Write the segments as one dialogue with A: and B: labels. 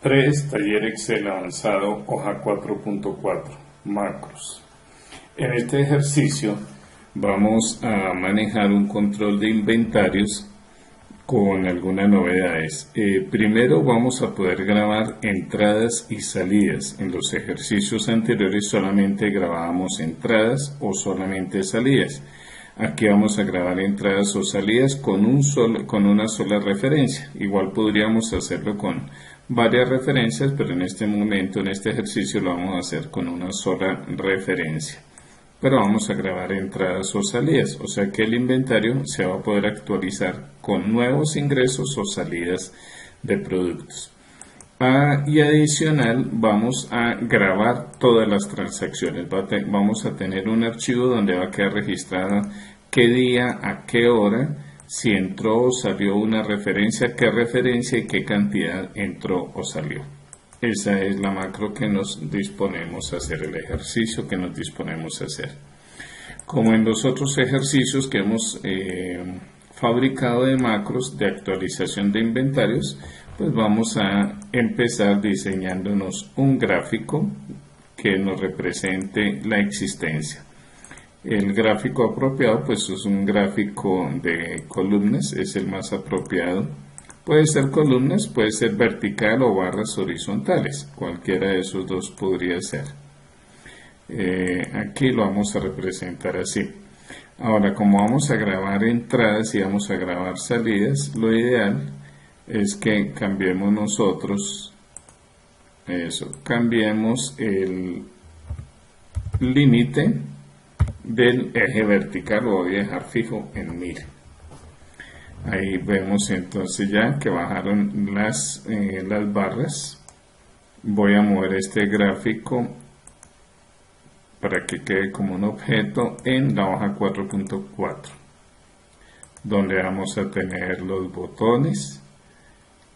A: 3. Taller Excel avanzado, hoja 4.4, macros. En este ejercicio vamos a manejar un control de inventarios con algunas novedades. Primero vamos a poder grabar entradas y salidas. En los ejercicios anteriores solamente grabábamos entradas o solamente salidas. Aquí vamos a grabar entradas o salidas con una sola referencia. Igual podríamos hacerlo con varias referencias, pero en este momento, en este ejercicio, lo vamos a hacer con una sola referencia. Pero vamos a grabar entradas o salidas, o sea que el inventario se va a poder actualizar con nuevos ingresos o salidas de productos. Y adicional vamos a grabar todas las transacciones. Vamos a tener un archivo donde va a quedar registrada qué día, a qué hora, si entró o salió una referencia, qué referencia y qué cantidad entró o salió. Esa es la macro que nos disponemos a hacer, el ejercicio que nos disponemos a hacer. Como en los otros ejercicios que hemos fabricado de macros de actualización de inventarios, pues vamos a empezar diseñándonos un gráfico que nos represente la existencia. El gráfico apropiado pues es un gráfico de columnas, es el más apropiado. Puede ser columnas, puede ser vertical o barras horizontales, cualquiera de esos dos podría ser. Aquí lo vamos a representar así. Ahora, como vamos a grabar entradas y vamos a grabar salidas, lo ideal es que cambiemos nosotros cambiemos el límite del eje vertical, lo voy a dejar fijo en 1000. Ahí vemos entonces ya que bajaron las barras. Voy a mover este gráfico para que quede como un objeto en la hoja 4.4, donde vamos a tener los botones.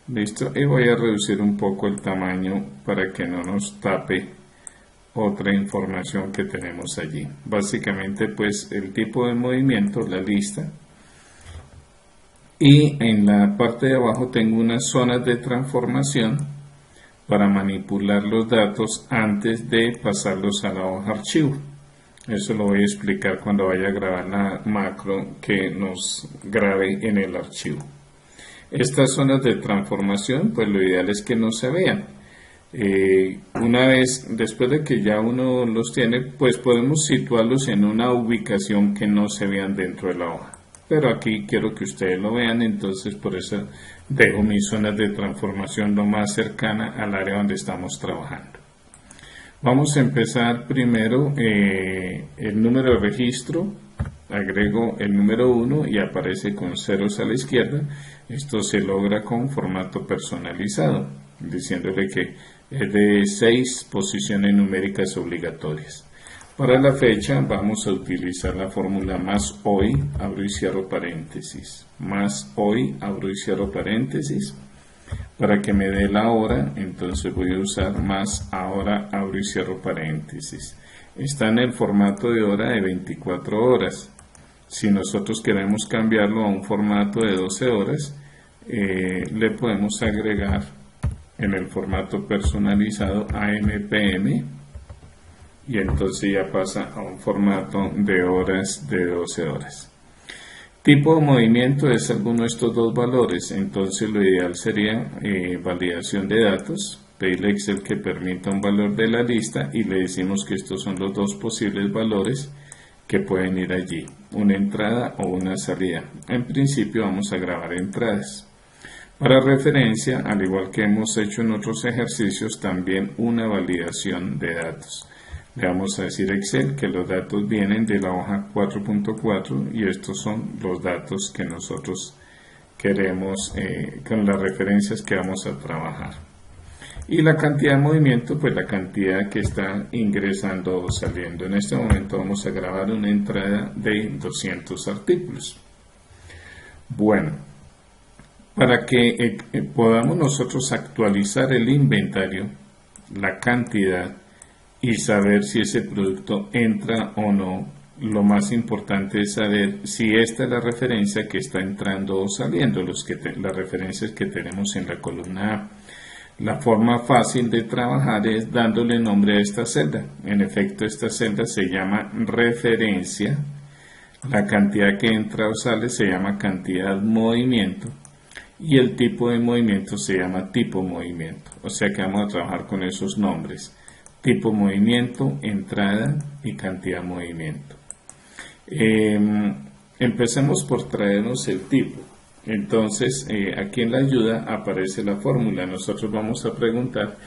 A: Listo, y voy a reducir un poco el tamaño para que no nos tape otra información que tenemos allí. Básicamente pues el tipo de movimiento, la lista, y en la parte de abajo tengo unas zonas de transformación para manipular los datos antes de pasarlos a la hoja archivo. Eso lo voy a explicar cuando vaya a grabar la macro que nos grabe en el archivo. Estas zonas de transformación pues lo ideal es que no se vean. Una vez, después de que ya uno los tiene, pues podemos situarlos en una ubicación que no se vean dentro de la hoja. Pero aquí quiero que ustedes lo vean, entonces por eso dejo mis zonas de transformación lo más cercana al área donde estamos trabajando. Vamos a empezar primero el número de registro. Agrego el número 1 y aparece con ceros a la izquierda. Esto se logra con formato personalizado, diciéndole que es de 6 posiciones numéricas obligatorias. Para la fecha vamos a utilizar la fórmula más hoy, abro y cierro paréntesis, más hoy, abro y cierro paréntesis. Para que me dé la hora, entonces voy a usar más ahora, abro y cierro paréntesis. Está en el formato de hora de 24 horas. Si nosotros queremos cambiarlo a un formato de 12 horas, le podemos agregar en el formato personalizado AM/PM. Y entonces ya pasa a un formato de horas de 12 horas. Tipo de movimiento es alguno de estos dos valores, entonces lo ideal sería validación de datos, pedirle a Excel que permita un valor de la lista y le decimos que estos son los dos posibles valores que pueden ir allí, una entrada o una salida. En principio vamos a grabar entradas. Para referencia, al igual que hemos hecho en otros ejercicios, también una validación de datos. Le vamos a decir a Excel que los datos vienen de la hoja 4.4 y estos son los datos que nosotros queremos con las referencias que vamos a trabajar. Y la cantidad de movimiento, pues la cantidad que está ingresando o saliendo. En este momento vamos a grabar una entrada de 200 artículos. Bueno, para que podamos nosotros actualizar el inventario, la cantidad, y saber si ese producto entra o no, lo más importante es saber si esta es la referencia que está entrando o saliendo, las referencias que tenemos en la columna A. La forma fácil de trabajar es dándole nombre a esta celda. En efecto, esta celda se llama referencia. La cantidad que entra o sale se llama cantidad movimiento. Y el tipo de movimiento se llama tipo movimiento. O sea que vamos a trabajar con esos nombres. Tipo movimiento, entrada y cantidad movimiento. Empecemos por traernos el tipo. Entonces, aquí en la ayuda aparece la fórmula. Nosotros vamos a preguntar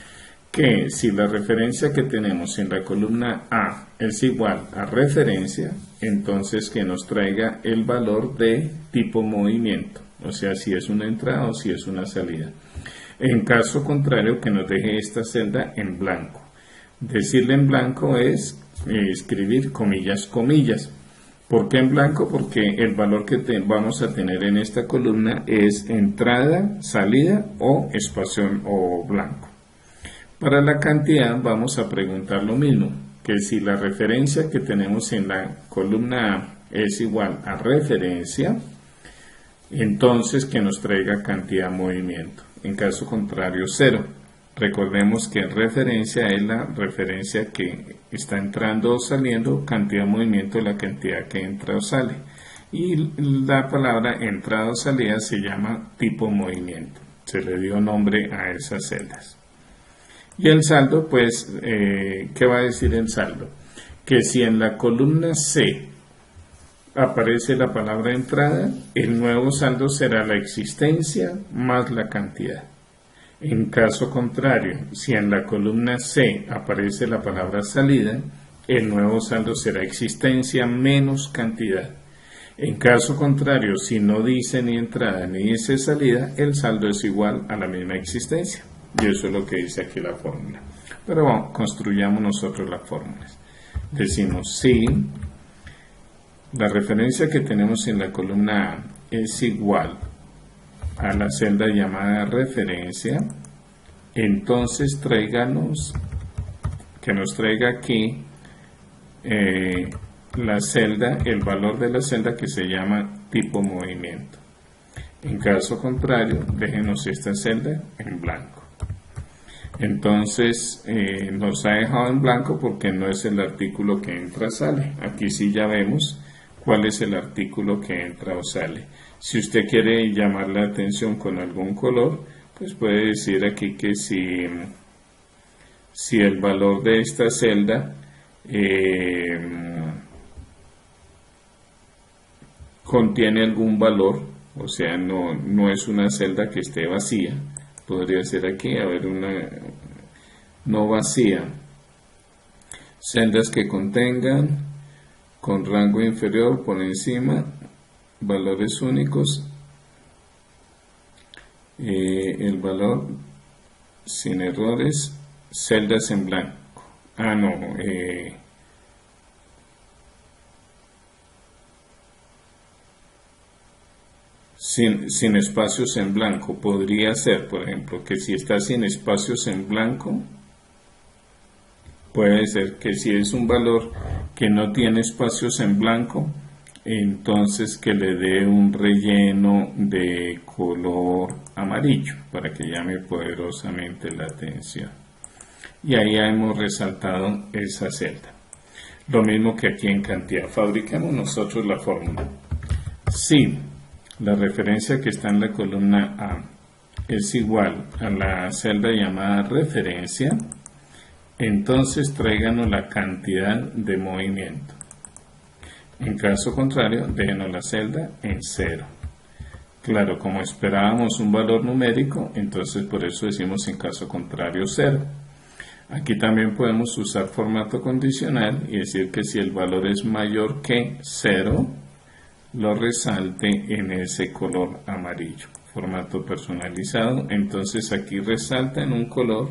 A: que si la referencia que tenemos en la columna A es igual a referencia, entonces que nos traiga el valor de tipo movimiento. O sea, si es una entrada o si es una salida. En caso contrario, que nos deje esta celda en blanco. Decirle en blanco es escribir comillas, comillas. ¿Por qué en blanco? Porque el valor que vamos a tener en esta columna es entrada, salida o espacio o blanco. Para la cantidad vamos a preguntar lo mismo, que si la referencia que tenemos en la columna A es igual a referencia, entonces que nos traiga cantidad movimiento. En caso contrario, 0. Recordemos que referencia es la referencia que está entrando o saliendo, cantidad de movimiento es la cantidad que entra o sale. Y la palabra entrada o salida se llama tipo movimiento. Se le dio nombre a esas celdas. Y el saldo, pues, ¿qué va a decir el saldo? Que si en la columna C aparece la palabra entrada, el nuevo saldo será la existencia más la cantidad. En caso contrario, si en la columna C aparece la palabra salida, el nuevo saldo será existencia menos cantidad. En caso contrario, si no dice ni entrada ni dice salida, el saldo es igual a la misma existencia. Y eso es lo que dice aquí la fórmula. Pero bueno, construyamos nosotros las fórmulas. Decimos si la referencia que tenemos en la columna A es igual a la celda llamada referencia, entonces que nos traiga aquí la celda, el valor de la celda que se llama tipo movimiento. En caso contrario, déjenos esta celda en blanco. Entonces nos ha dejado en blanco porque no es el artículo que entra sale. Aquí sí ya vemos cuál es el artículo que entra o sale. Si usted quiere llamar la atención con algún color, pues puede decir aquí que si el valor de esta celda contiene algún valor, o sea, no es una celda que esté vacía, podría ser aquí, a ver, una no vacía, celdas que contengan con rango inferior por encima valores únicos, el valor sin errores, celdas en blanco. Sin espacios en blanco. Podría ser, por ejemplo, que si está sin espacios en blanco, puede ser que si es un valor que no tiene espacios en blanco, entonces que le dé un relleno de color amarillo para que llame poderosamente la atención. Y ahí hemos resaltado esa celda. Lo mismo que aquí en cantidad. Fabricamos nosotros la fórmula. Si la referencia que está en la columna A es igual a la celda llamada referencia, entonces tráiganos la cantidad de movimiento. En caso contrario, déjenos la celda en 0. Claro, como esperábamos un valor numérico, entonces por eso decimos en caso contrario 0. Aquí también podemos usar formato condicional y decir que si el valor es mayor que 0, lo resalte en ese color amarillo. Formato personalizado, entonces aquí resalta en un color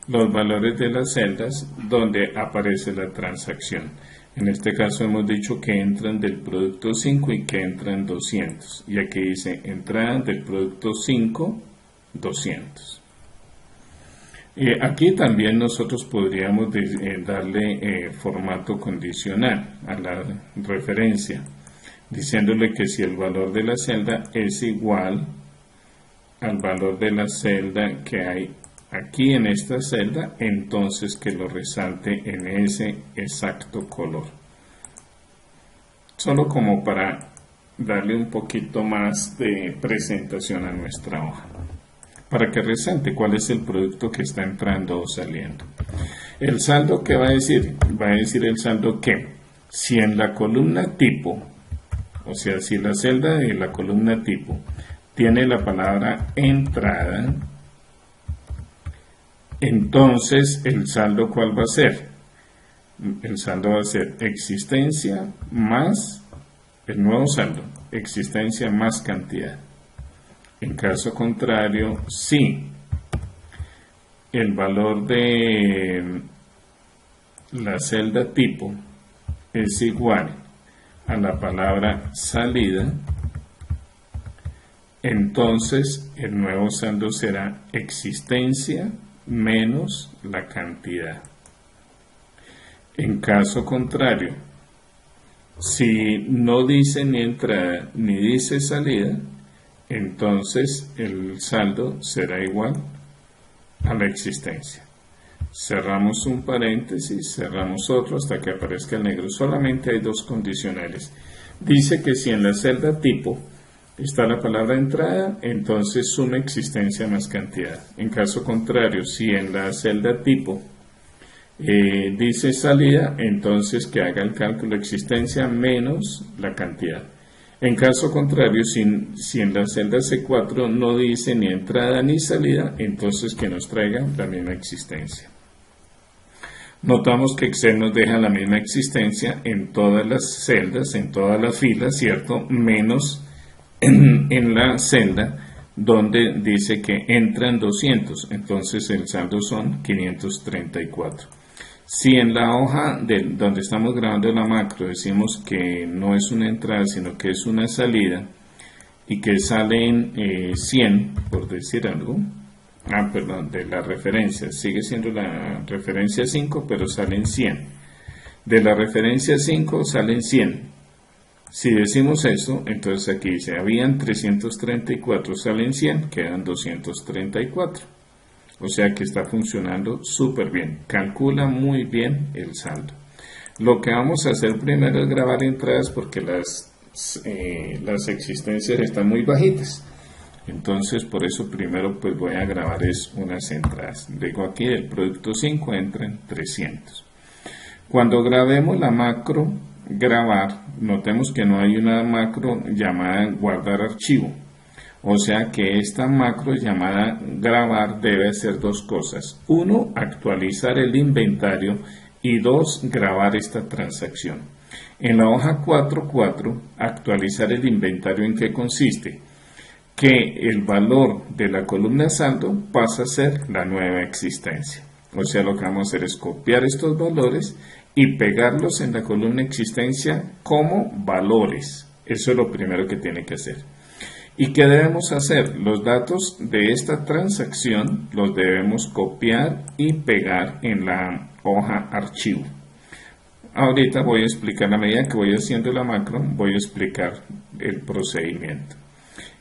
A: los valores de las celdas donde aparece la transacción. En este caso hemos dicho que entran del producto 5 y que entran 200. Y aquí dice entrada del producto 5, 200. Aquí también nosotros podríamos darle formato condicional a la referencia, diciéndole que si el valor de la celda es igual al valor de la celda que hay aquí en esta celda, entonces que lo resalte en ese exacto color. Solo como para darle un poquito más de presentación a nuestra hoja, para que resalte cuál es el producto que está entrando o saliendo. El saldo que va a decir el saldo que si en la columna tipo, o sea, si la celda de la columna tipo tiene la palabra entrada, entonces el saldo ¿cuál va a ser? El saldo va a ser existencia más el nuevo saldo, existencia más cantidad. En caso contrario, si el valor de la celda tipo es igual a la palabra salida, entonces el nuevo saldo será existencia menos la cantidad. En caso contrario, si no dice ni entrada ni dice salida, entonces el saldo será igual a la existencia. Cerramos un paréntesis, cerramos otro hasta que aparezca el negro. Solamente hay dos condicionales. Dice que si en la celda tipo está la palabra entrada, entonces suma existencia más cantidad. En caso contrario, si en la celda tipo dice salida, entonces que haga el cálculo existencia menos la cantidad. En caso contrario, si en la celda C4 no dice ni entrada ni salida, entonces que nos traiga la misma existencia. Notamos que Excel nos deja la misma existencia en todas las celdas, en todas las filas, ¿cierto? Menos en la celda donde dice que entran 200, entonces el saldo son 534. Si en la hoja donde estamos grabando la macro decimos que no es una entrada, sino que es una salida y que salen 100, por decir algo, de la referencia, sigue siendo la referencia 5, pero salen 100. De la referencia 5 salen 100. Si decimos eso, entonces aquí dice, habían 334, salen 100, quedan 234. O sea que está funcionando súper bien, calcula muy bien el saldo. Lo que vamos a hacer primero es grabar entradas porque las existencias están muy bajitas. Entonces por eso primero pues voy a grabar unas entradas. Digo aquí del producto 5 entran 300. Cuando grabemos la macro grabar, notemos que no hay una macro llamada guardar archivo. O sea que esta macro llamada grabar debe hacer dos cosas. Uno, actualizar el inventario y dos, grabar esta transacción. En la hoja 4.4, actualizar el inventario, ¿en qué consiste? Que el valor de la columna saldo pasa a ser la nueva existencia. O sea, lo que vamos a hacer es copiar estos valores y pegarlos en la columna existencia como valores. Eso es lo primero que tiene que hacer. ¿Y qué debemos hacer? Los datos de esta transacción los debemos copiar y pegar en la hoja archivo. Ahorita voy a explicar, a medida que voy haciendo la macro, voy a explicar el procedimiento.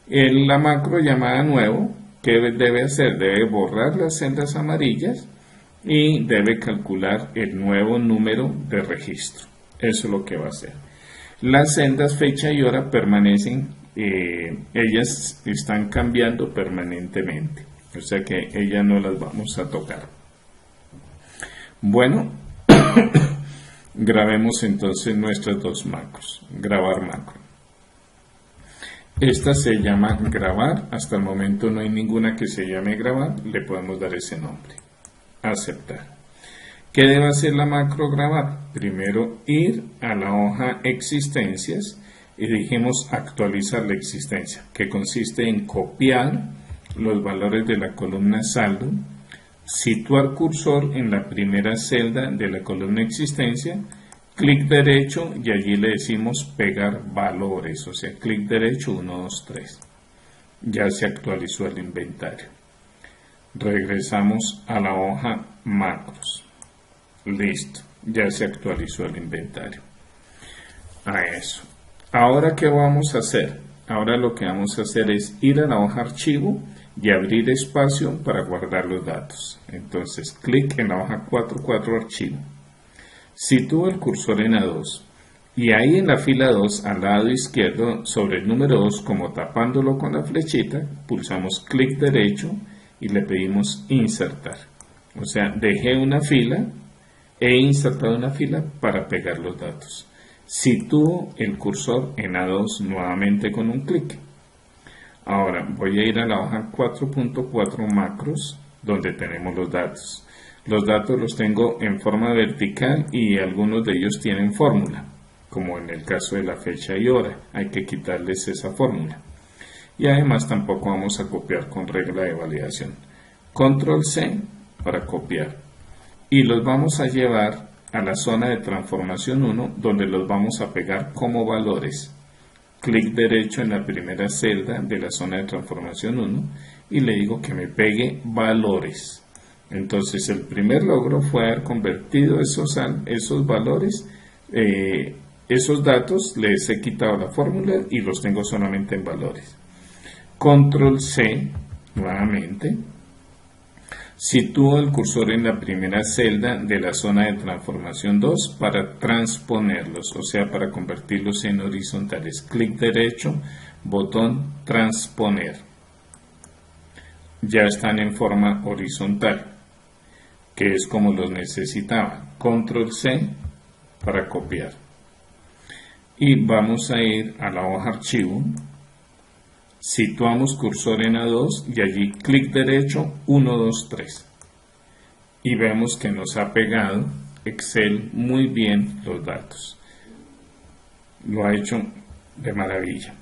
A: En la macro llamada nuevo, ¿qué debe hacer? Debe borrar las celdas amarillas y debe calcular el nuevo número de registro. Eso es lo que va a hacer. Las celdas fecha y hora permanecen, ellas están cambiando permanentemente, o sea que ellas no las vamos a tocar. Bueno, grabemos entonces nuestras dos macros. Grabar macro. Esta se llama grabar, hasta el momento no hay ninguna que se llame grabar, le podemos dar ese nombre. Aceptar. ¿Qué debe hacer la macro grabar? Primero ir a la hoja existencias y dijimos actualizar la existencia, que consiste en copiar los valores de la columna saldo, situar cursor en la primera celda de la columna existencia, clic derecho y allí le decimos pegar valores, o sea, clic derecho 1, 2, 3. Ya se actualizó el inventario. Regresamos a la hoja macros. Listo, ya se actualizó el inventario. A eso. Ahora, ¿qué vamos a hacer? Ahora lo que vamos a hacer es ir a la hoja archivo y abrir espacio para guardar los datos. Entonces, clic en la hoja 4.4 archivo. Sitúo el cursor en A2 y ahí en la fila 2 al lado izquierdo sobre el número 2, como tapándolo con la flechita, pulsamos clic derecho y le pedimos insertar. O sea, dejé una fila, he insertado una fila para pegar los datos. Sitúo el cursor en A2 nuevamente con un clic. Ahora voy a ir a la hoja 4.4 macros, donde tenemos los datos. Los datos los tengo en forma vertical y algunos de ellos tienen fórmula, como en el caso de la fecha y hora. Hay que quitarles esa fórmula. Y además tampoco vamos a copiar con regla de validación. Control C para copiar. Y los vamos a llevar a la zona de transformación 1, donde los vamos a pegar como valores. Clic derecho en la primera celda de la zona de transformación 1 y le digo que me pegue valores. Entonces el primer logro fue haber convertido esos valores, esos datos, les he quitado la fórmula y los tengo solamente en valores. Control C nuevamente. Sitúo el cursor en la primera celda de la zona de transformación 2 para transponerlos, o sea, para convertirlos en horizontales. Clic derecho, botón transponer. Ya están en forma horizontal, que es como los necesitaba. Control C para copiar. Y vamos a ir a la hoja archivo. Situamos cursor en A2 y allí clic derecho 1, 2, 3. Y vemos que nos ha pegado Excel muy bien los datos. Lo ha hecho de maravilla.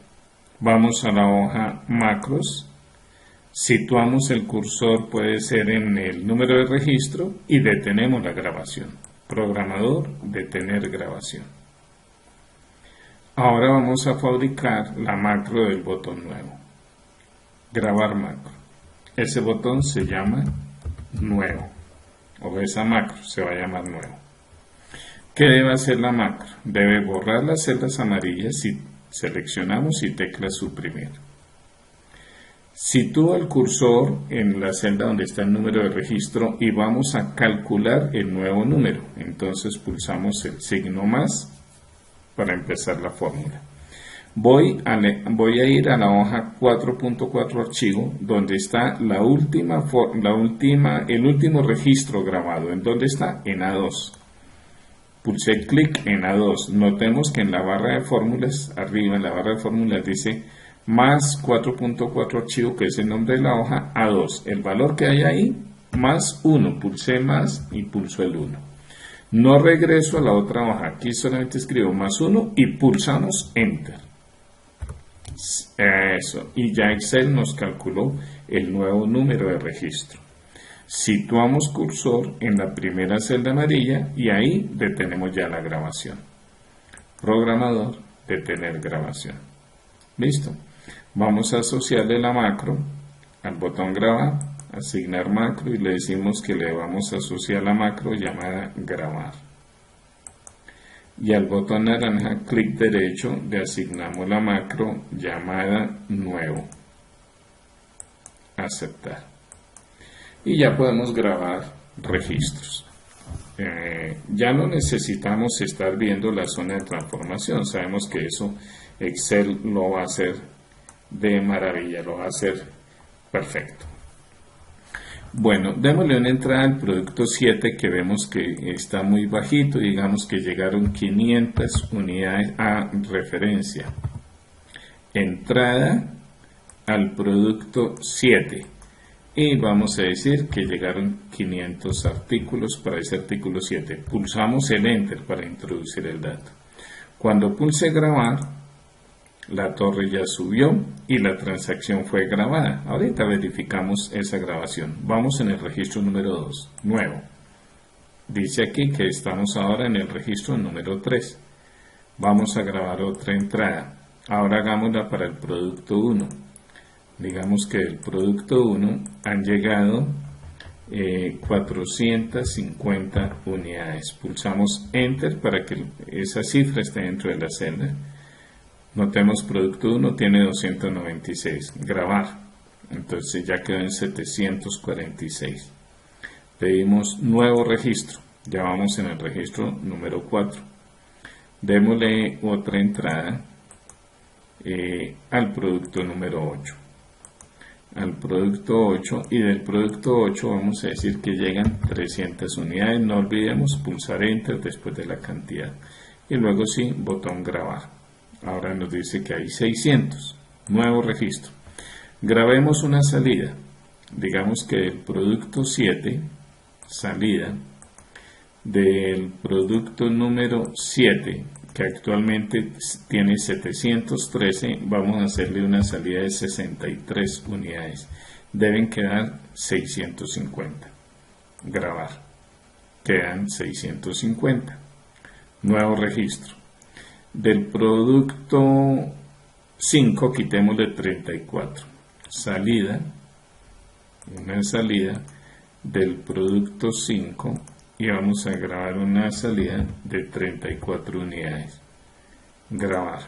A: Vamos a la hoja macros. Situamos el cursor, puede ser en el número de registro y detenemos la grabación. Programador, detener grabación. Ahora vamos a fabricar la macro del botón nuevo. Grabar macro. Ese botón se llama nuevo. O esa macro se va a llamar nuevo. ¿Qué debe hacer la macro? Debe borrar las celdas amarillas si seleccionamos y tecla suprimir. Sitúa el cursor en la celda donde está el número de registro y vamos a calcular el nuevo número. Entonces pulsamos el signo más para empezar la fórmula. Voy a ir a la hoja 4.4 archivo, donde está el último registro grabado. ¿En dónde está? En A2. Pulsé clic en A2. Notemos que en la barra de fórmulas, arriba en la barra de fórmulas dice más 4.4 archivo, que es el nombre de la hoja, A2. El valor que hay ahí, más 1. Pulsé más y pulso el 1. No regreso a la otra hoja. Aquí solamente escribo más 1 y pulsamos Enter. Eso. Y ya Excel nos calculó el nuevo número de registro. Situamos cursor en la primera celda amarilla y ahí detenemos ya la grabación. Programador, detener grabación. Listo. Vamos a asociarle la macro al botón grabar, asignar macro y le decimos que le vamos a asociar la macro llamada grabar. Y al botón naranja, clic derecho, le asignamos la macro llamada nuevo. Aceptar. Y ya podemos grabar registros. Ya no necesitamos estar viendo la zona de transformación. Sabemos que eso Excel lo va a hacer de maravilla, lo va a hacer perfecto. Bueno, démosle una entrada al producto 7 que vemos que está muy bajito, digamos que llegaron 500 unidades a referencia. Entrada al producto 7 y vamos a decir que llegaron 500 artículos para ese artículo 7. Pulsamos el Enter para introducir el dato. Cuando pulse grabar, la torre ya subió y la transacción fue grabada. Ahorita verificamos esa grabación. Vamos en el registro número 2, nuevo. Dice aquí que estamos ahora en el registro número 3. Vamos a grabar otra entrada. Ahora hagámosla para el producto 1. Digamos que del producto 1 han llegado 450 unidades. Pulsamos Enter para que esa cifra esté dentro de la celda. Notemos producto 1 tiene 296. Grabar. entonces ya quedó en 746. Pedimos nuevo registro, ya vamos en el registro número 4. Démosle otra entrada al producto número 8. Al producto 8, y del producto 8 vamos a decir que llegan 300 unidades. No olvidemos pulsar Enter después de la cantidad y luego sí, botón grabar. Ahora nos dice que hay 600. Nuevo registro. Grabemos una salida. Digamos que del producto 7, salida del producto número 7, que actualmente tiene 713, vamos a hacerle una salida de 63 unidades. Deben quedar 650. Grabar. Quedan 650. Nuevo registro. Del producto 5 quitémosle 34. Salida. Una salida del producto 5. Y vamos a grabar una salida de 34 unidades. Grabar.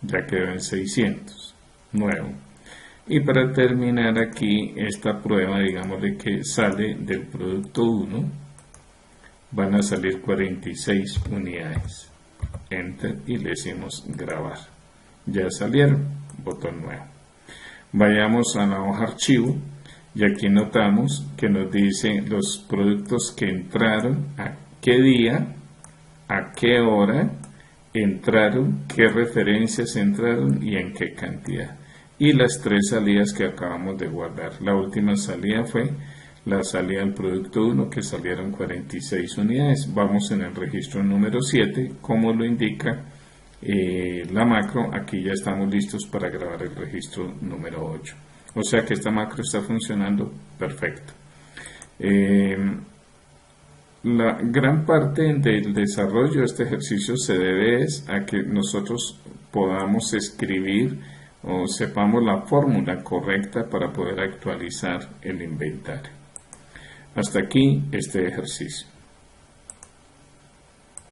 A: Ya quedó en 600. Nuevo. Y para terminar aquí esta prueba, digámosle que sale del producto 1, van a salir 46 unidades. Enter y le decimos grabar. Ya salieron. Botón nuevo. Vayamos a la hoja archivo. Y aquí notamos que nos dice los productos que entraron, a qué día, a qué hora entraron, qué referencias entraron y en qué cantidad. Y las 3 salidas que acabamos de guardar. La última salida fue la salida del producto 1, que salieron 46 unidades. Vamos en el registro número 7, como lo indica la macro. Aquí ya estamos listos para grabar el registro número 8. O sea que esta macro está funcionando perfecto. La gran parte del desarrollo de este ejercicio se debe a que nosotros podamos escribir o sepamos la fórmula correcta para poder actualizar el inventario. Hasta aquí este ejercicio.